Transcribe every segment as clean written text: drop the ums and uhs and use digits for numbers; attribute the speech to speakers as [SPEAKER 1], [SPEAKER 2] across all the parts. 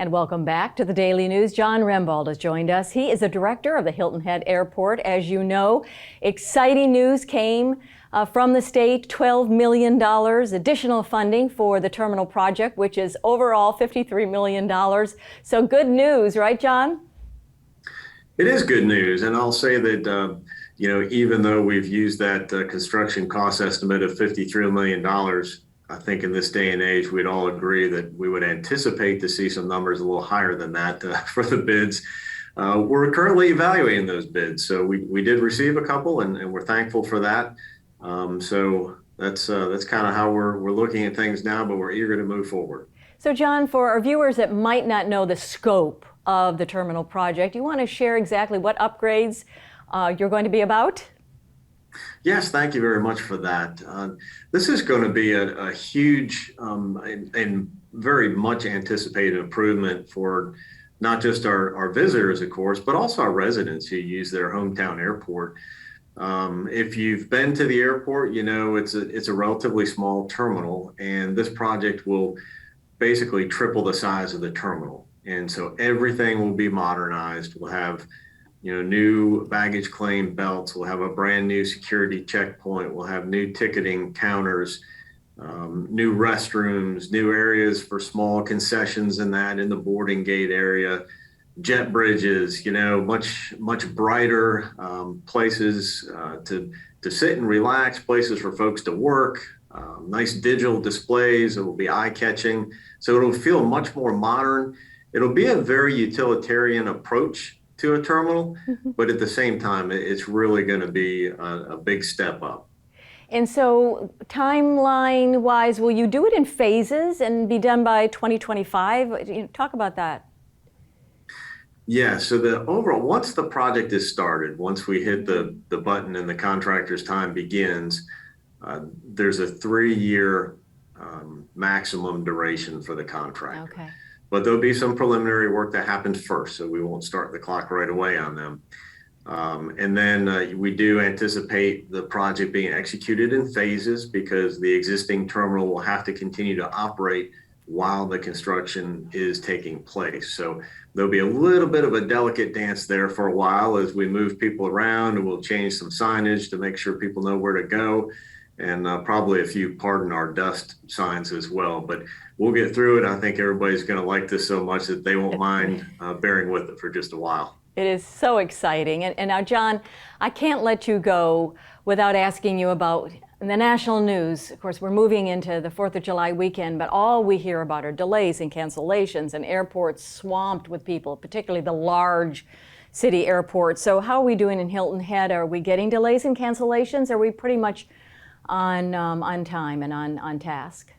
[SPEAKER 1] And welcome back to the Daily News. Jon Rembold has joined us. He is the director of the Hilton Head Airport. As you know, exciting news came from the state, $12 million additional funding for the terminal project, which is overall $53 million. So good news, right, Jon?
[SPEAKER 2] It is good news. And I'll say that, even though we've used that construction cost estimate of $53 million, I think in this day and age, we'd all agree that we would anticipate to see some numbers a little higher than that for the bids. We're currently evaluating those bids. So we did receive a couple and we're thankful for that. So that's kind of how we're looking at things now, but we're eager to move forward.
[SPEAKER 1] So Jon, for our viewers that might not know the scope of the terminal project, you want to share exactly what upgrades you're going to be about?
[SPEAKER 2] Yes, thank you very much for that. This is going to be a huge and very much anticipated improvement for not just our visitors, of course, but also our residents who use their hometown airport. If you've been to the airport, you know it's a relatively small terminal, and this project will basically triple the size of the terminal. And so everything will be modernized. We'll have new baggage claim belts. We'll have a brand new security checkpoint. We'll have new ticketing counters, new restrooms, new areas for small concessions in the boarding gate area, jet bridges, much brighter places to sit and relax, places for folks to work, nice digital displays. It will be eye-catching. So it'll feel much more modern. It'll be a very utilitarian approach to a terminal, but at the same time, it's really going to be a big step up.
[SPEAKER 1] And so timeline-wise, will you do it in phases and be done by 2025? Talk about that.
[SPEAKER 2] Yeah, so the overall, once the project is started, once we hit the button and the contractor's time begins, there's a 3-year maximum duration for the contract.
[SPEAKER 1] Okay.
[SPEAKER 2] But there'll be some preliminary work that happens first, so we won't start the clock right away on them. And then we do anticipate the project being executed in phases because the existing terminal will have to continue to operate while the construction is taking place. So there'll be a little bit of a delicate dance there for a while as we move people around, and we'll change some signage to make sure people know where to go, and probably a few pardon our dust signs as well. But we'll get through it. I think everybody's going to like this so much that they won't mind bearing with it for just a while.
[SPEAKER 1] It is so exciting. And now, Jon, I can't let you go without asking you about the national news. Of course, we're moving into the 4th of July weekend, but all we hear about are delays and cancellations and airports swamped with people, particularly the large city airports. So how are we doing in Hilton Head? Are we getting delays and cancellations? Are we pretty much on time and on task?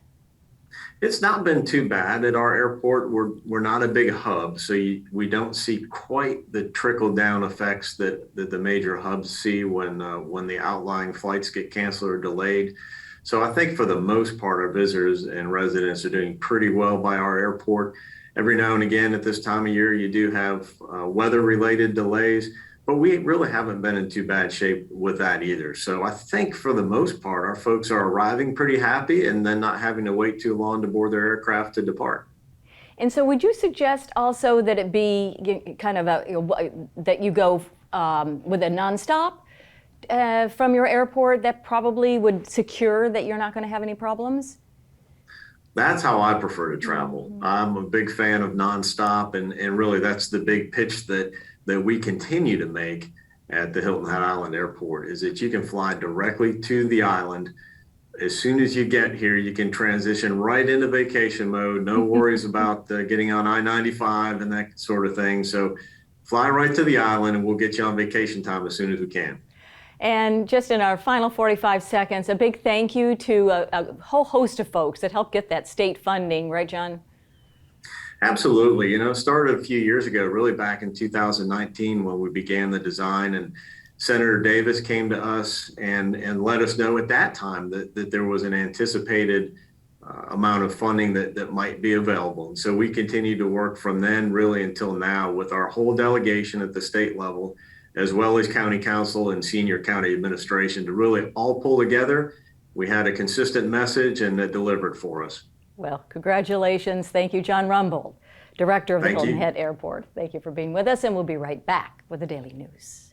[SPEAKER 2] It's not been too bad at our airport. We're not a big hub, so we don't see quite the trickle down effects that the major hubs see when the outlying flights get canceled or delayed. So I think for the most part, our visitors and residents are doing pretty well by our airport. Every now and again at this time of year, you do have weather-related delays, but we really haven't been in too bad shape with that either. So I think for the most part, our folks are arriving pretty happy and then not having to wait too long to board their aircraft to depart.
[SPEAKER 1] And so would you suggest also that it be kind of that you go with a nonstop from your airport that probably would secure that you're not going to have any problems?
[SPEAKER 2] That's how I prefer to travel. Mm-hmm. I'm a big fan of nonstop, and really that's the big pitch that we continue to make at the Hilton Head Island Airport, is that you can fly directly to the island. As soon as you get here, you can transition right into vacation mode. No worries about getting on I-95 and that sort of thing. So fly right to the island and we'll get you on vacation time as soon as we can.
[SPEAKER 1] And just in our final 45 seconds, a big thank you to a whole host of folks that helped get that state funding, right, Jon?
[SPEAKER 2] Absolutely. It started a few years ago, really back in 2019 when we began the design, and Senator Davis came to us and let us know at that time that there was an anticipated amount of funding that might be available. And so we continued to work from then really until now with our whole delegation at the state level, as well as county council and senior county administration, to really all pull together. We had a consistent message and it delivered for us.
[SPEAKER 1] Well, congratulations. Thank you, Jon Rembold, Director of the
[SPEAKER 2] Thank
[SPEAKER 1] Hilton
[SPEAKER 2] you.
[SPEAKER 1] Head Airport. Thank you for being with us, and we'll be right back with the Daily News.